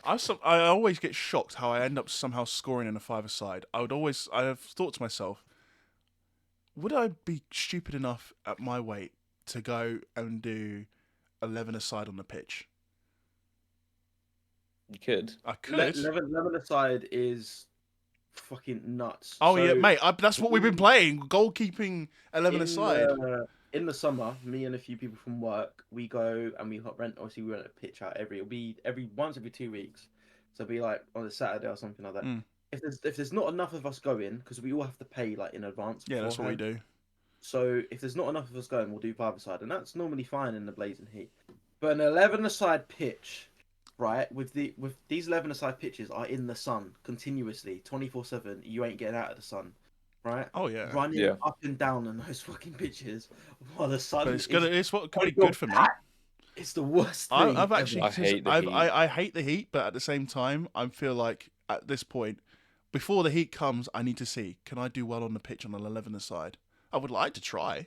I always get shocked how I end up somehow scoring in a 5-a-side. I have thought to myself, would I be stupid enough at my weight to go and do 11-a-side on the pitch? You could. I could. 11-a-side is fucking nuts. Oh, so, yeah, mate. That's what we've been playing. Goalkeeping 11-a-side. In the summer, me and a few people from work, we go and we rent. Obviously, we rent a pitch out it'll be once every 2 weeks. So it'll be like on a Saturday or something like that. If there's not enough of us going, because we all have to pay like in advance. Yeah, that's what we do. So if there's not enough of us going, we'll do 5-a-side, and that's normally fine in the blazing heat. But an 11-a-side pitch, right? With these 11-a-side pitches are in the sun continuously, 24/7. You ain't getting out of the sun, right? Oh yeah, running up and down on those fucking pitches while the sun. But it's what could be good for me. It's the worst thing. I've actually, I hate the heat. I hate the heat, but at the same time, I feel like at this point, before the heat comes, I need to see, can I do well on the pitch on an 11-a-side? I would like to try.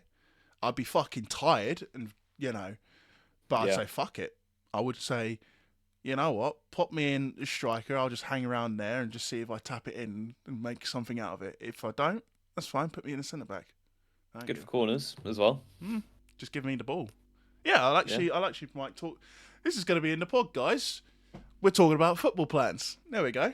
I'd be fucking tired, and but I'd say fuck it. I would say, you know what, pop me in as striker. I'll just hang around there and just see if I tap it in and make something out of it. If I don't, that's fine. Put me in a centre back. Good for corners as well. Just give me the ball. Yeah, I'll actually might talk. This is going to be in the pod, guys. We're talking about football plans. There we go.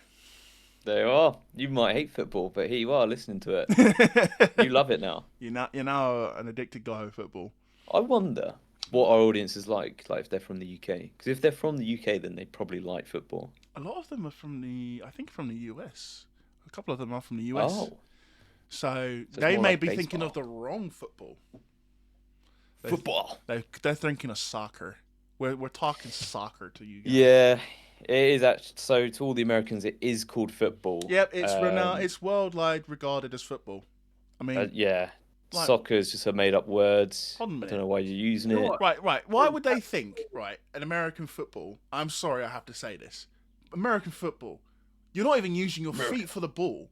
There you are. You might hate football, but here you are listening to it. You love it now. You're now an addicted guy with football. I wonder what our audience is like if they're from the UK. Because if they're from the UK, then they probably like football. A lot of them are from the US. A couple of them are from the US. Oh. So they may be thinking of the wrong football. Football. They're thinking of soccer. We're talking soccer to you guys. Yeah, it is actually. So to all the Americans, it is called football. Yep, it's worldwide regarded as football. I mean, soccer is just a made-up word. I don't know why you're using it. Right. Why would they think an American football? I'm sorry, I have to say this. American football, you're not even using your feet for the ball,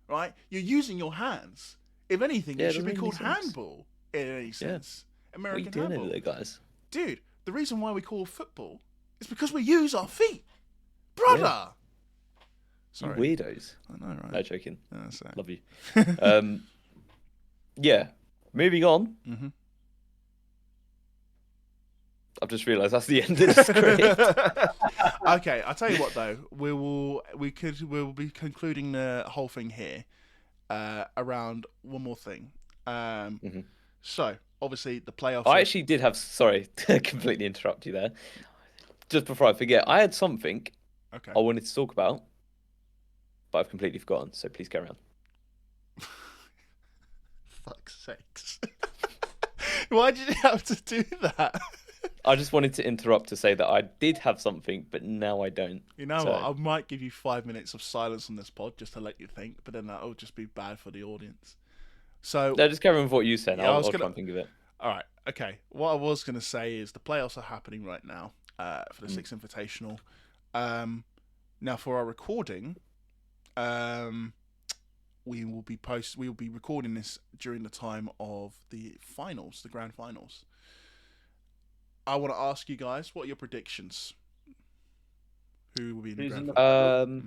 right? You're using your hands. If anything, it should be called handball. In any sense. American what are you doing handball. over there, guys? Dude, the reason why we call football is because we use our feet. Brother! Yeah. Sorry. You weirdos. I know, right? No, joking. No, love you. Yeah. Moving on. Mm-hmm. I've just realised that's the end of the script. Okay, I'll tell you what though. We'll be concluding the whole thing here around one more thing. So obviously the playoffs. I actually did have. Sorry to completely interrupt you there. Just before I forget, I had something I wanted to talk about, but I've completely forgotten. So please carry on. Fuck's sakes! Why did you have to do that? I just wanted to interrupt to say that I did have something, but now I don't. You know what? I might give you 5 minutes of silence on this pod just to let you think, but then that'll just be bad for the audience. So no, just carry on with what you said. Yeah, I'll try and think of it. All right, okay. What I was going to say is the playoffs are happening right now for the Six Invitational. Now, for our recording, we will be recording this during the time of the finals, the grand finals. I want to ask you guys, what are your predictions? Who will be in the grand finals?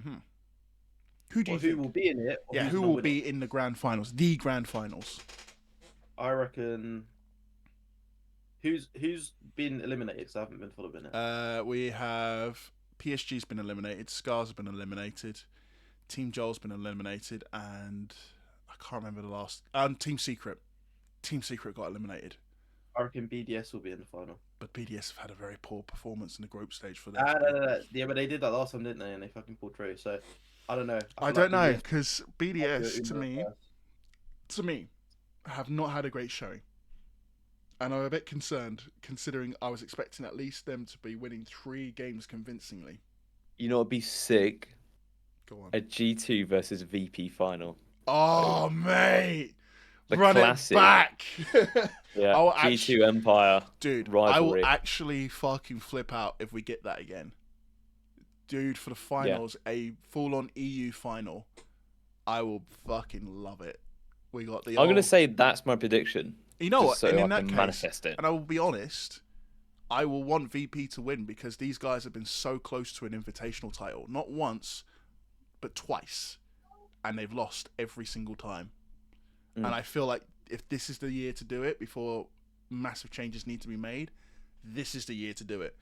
Who do you think? Who will be in it? Yeah, who will be in the grand finals? The grand finals. I reckon. Who's been eliminated? Because I haven't been following it. We have PSG's been eliminated. Scars have been eliminated. Team Joel's been eliminated, and I can't remember the last. Team Secret. Team Secret got eliminated. I reckon BDS will be in the final. But BDS have had a very poor performance in the group stage for this. Yeah, but they did that last time, didn't they? And they fucking pulled through. So I don't know. I don't know, because BDS to me, have not had a great showing. And I'm a bit concerned, considering I was expecting at least them to be winning 3 games convincingly. You know, it'd be sick. Go on. A G2 versus VP final. Oh, mate. The Run classic. It back. Yeah, G2 Empire. Dude, rivalry. I will actually fucking flip out if we get that again. Dude, for the finals, a full-on EU final, I will fucking love it. We got the. I'm going to say that's my prediction. You know what? So and I in that can case, manifest it. And I will be honest, I will want VP to win because these guys have been so close to an invitational title. Not once, but twice. And they've lost every single time. And I feel like if this is the year to do it before massive changes need to be made, this is the year to do it.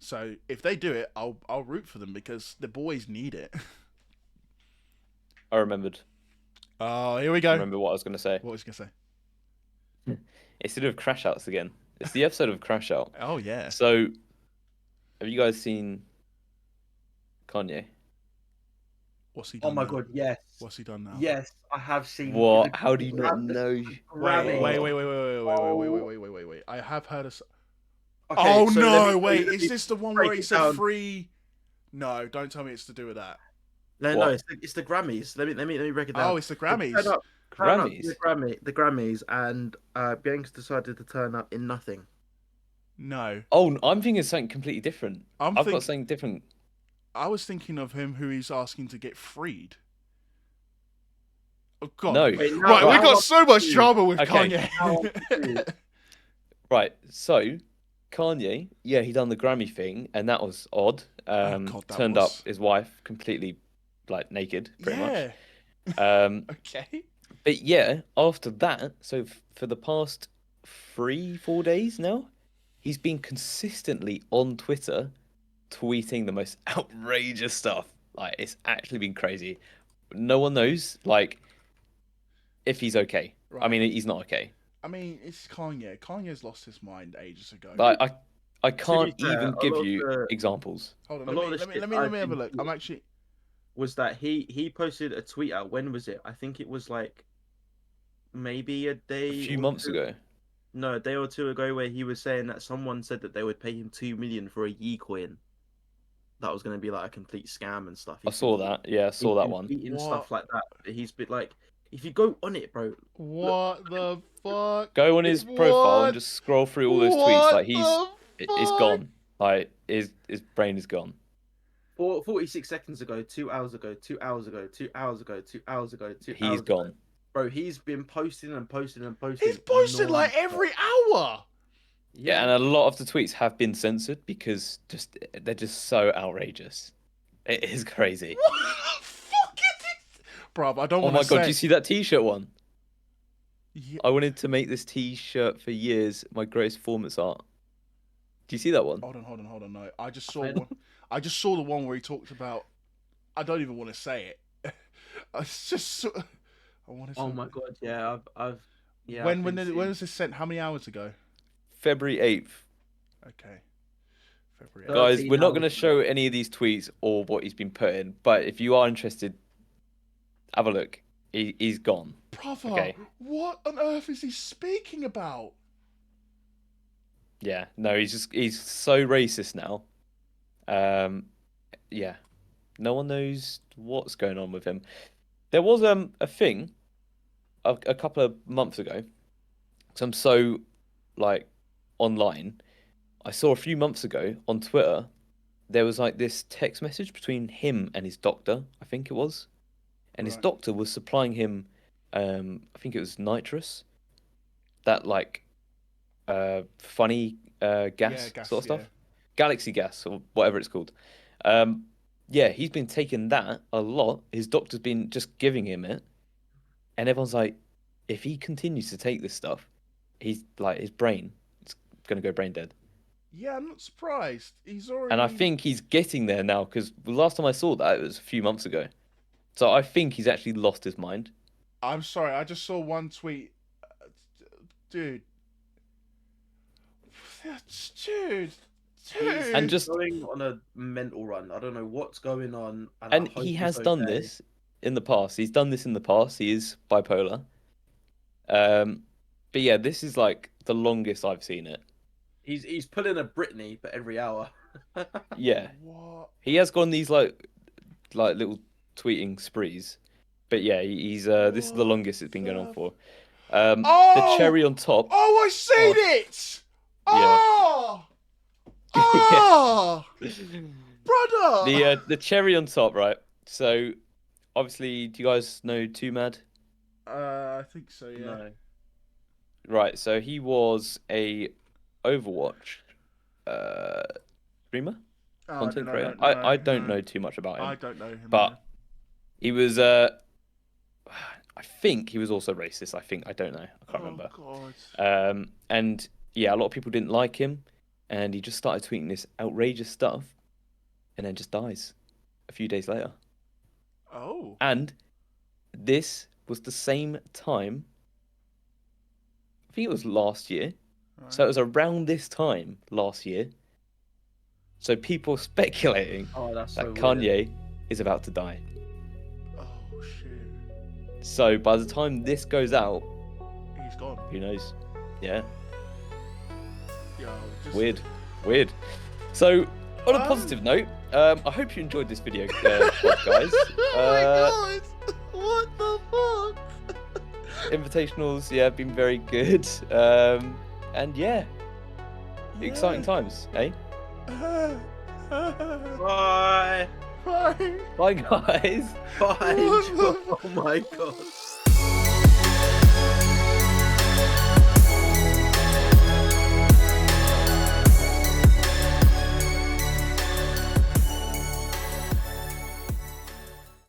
So if they do it, I'll root for them because the boys need it. I remembered. Oh, here we go. I remember what I was going to say. What was you going to say? It's to do with Crashouts again. It's the episode of CRASHOUT. Oh, yeah. So, have you guys seen Kanye? What's he done? Oh my now? God, yes. What's he done now? Yes, I have seen. What? How do you not know? Wait. I have heard of. Okay, oh so no! Wait, is this the one where he said free? No, don't tell me it's to do with that. No, it's the Grammys. Let me break it down. Oh, it's the Grammys. The Grammys, and Bianca decided to turn up in nothing. No. Oh, I'm thinking of something completely different. I've got something different. I was thinking of him who he's asking to get freed. Oh God! No. Wait, no right, we got so much drama with Kanye. Right, so Kanye, yeah, he done the Grammy thing, and that was odd. Turned up his wife completely, like, naked, pretty much. Okay. But yeah, after that, so for the past 3-4 days now, he's been consistently on Twitter tweeting the most outrageous stuff. Like, it's actually been crazy. No one knows, like, if he's okay. Right. I mean, he's not okay. I mean, it's Kanye. Kanye's lost his mind ages ago. Like, I can't even give you examples. Hold on, let me have a look. I'm actually. Was that he posted a tweet out? When was it? I think it was like maybe a few months ago. No, a day or two ago, where he was saying that someone said that they would pay him 2 million for a Yi coin. That was going to be like a complete scam and stuff. I saw that. Yeah, I saw that one. And stuff like that. He's been like, if you go on it, bro. What the fuck? Go on his profile and just scroll through all those tweets. Like it's gone. Like his brain is gone. 46 seconds ago, 2 hours ago, 2 hours ago, 2 hours ago, 2 hours ago, 2 hours. He's gone. Bro, he's been posting and posting and posting. He's posted like every hour. Yeah, and a lot of the tweets have been censored because they're just so outrageous. It is crazy. What the fuck is it? Bro, I don't want to say... Oh my God, do you see that t-shirt one? Yeah. I wanted to make this t-shirt for years, my greatest performance art. Do you see that one? Hold on. No, I just saw one. I just saw the one where he talked about... I don't even want to say it. It's just... I want to say... Oh my God, yeah, I've... Yeah, when was this sent? How many hours ago? February 8th. Okay. February 8th. Guys, we're not going to show any of these tweets or what he's been putting, but if you are interested, have a look. He's gone. Brother, okay. What on earth is he speaking about? Yeah, no, he's so racist now. Yeah, no one knows what's going on with him. There was a thing a couple of months ago. So I'm so like online. I saw a few months ago on Twitter there was like this text message between him and his doctor, I think it was, and his Right. doctor was supplying him, I think it was nitrous, that like funny Yeah, gas gas. sort of Yeah. stuff, galaxy gas or whatever it's called. Um, yeah, he's been taking that a lot. His doctor's been just giving him it, and everyone's like, if he continues to take this stuff, he's like his brain is gonna go brain dead. Yeah, I'm not surprised. He's And I already. think he's getting there now because the last time I saw that it was a few months ago. So I think he's actually lost his mind. I'm sorry. I just saw one tweet, dude. Dude, And dude. He's just going on a mental run. I don't know what's going on, and I and hope he he's has done okay. this in the past. He's done this in the past. He is bipolar. Um, but yeah, this is like the longest I've seen it. He's pulling a Britney, but every hour. Yeah, What? he has gone these like little tweeting sprees. But yeah, he's this is the What longest it's been going on the? for. The Oh! cherry on top. Oh, I seen Oh, it! yeah. Oh! Yeah. Oh! Brother! The cherry on top, right? So obviously, do you guys know Too Mad? I think so, yeah. No. Right, so he was a Overwatch uh streamer, Oh, content then I creator. don't I know. I don't No. know too much about I him, don't know him, no. but he was I think he was also racist. I think I don't know. I can't Oh, remember. God. And yeah, a lot of people didn't like him, and he just started tweeting this outrageous stuff, and then just dies a few days later. Oh. And this was the same time. I think it was last year. So it Right. was around this time last year. So people are speculating Oh, that's so that weird. Kanye is about to die. Oh, shit. So by the time this goes out, He's gone. who knows? Yeah, Yo, just... weird, weird. So on a positive note, I hope you enjoyed this video, guys. Oh, my God! What the fuck? Invitationals, yeah, have been very good. And yeah, exciting times, eh? Bye. Bye. Bye, guys. Bye. Oh my god.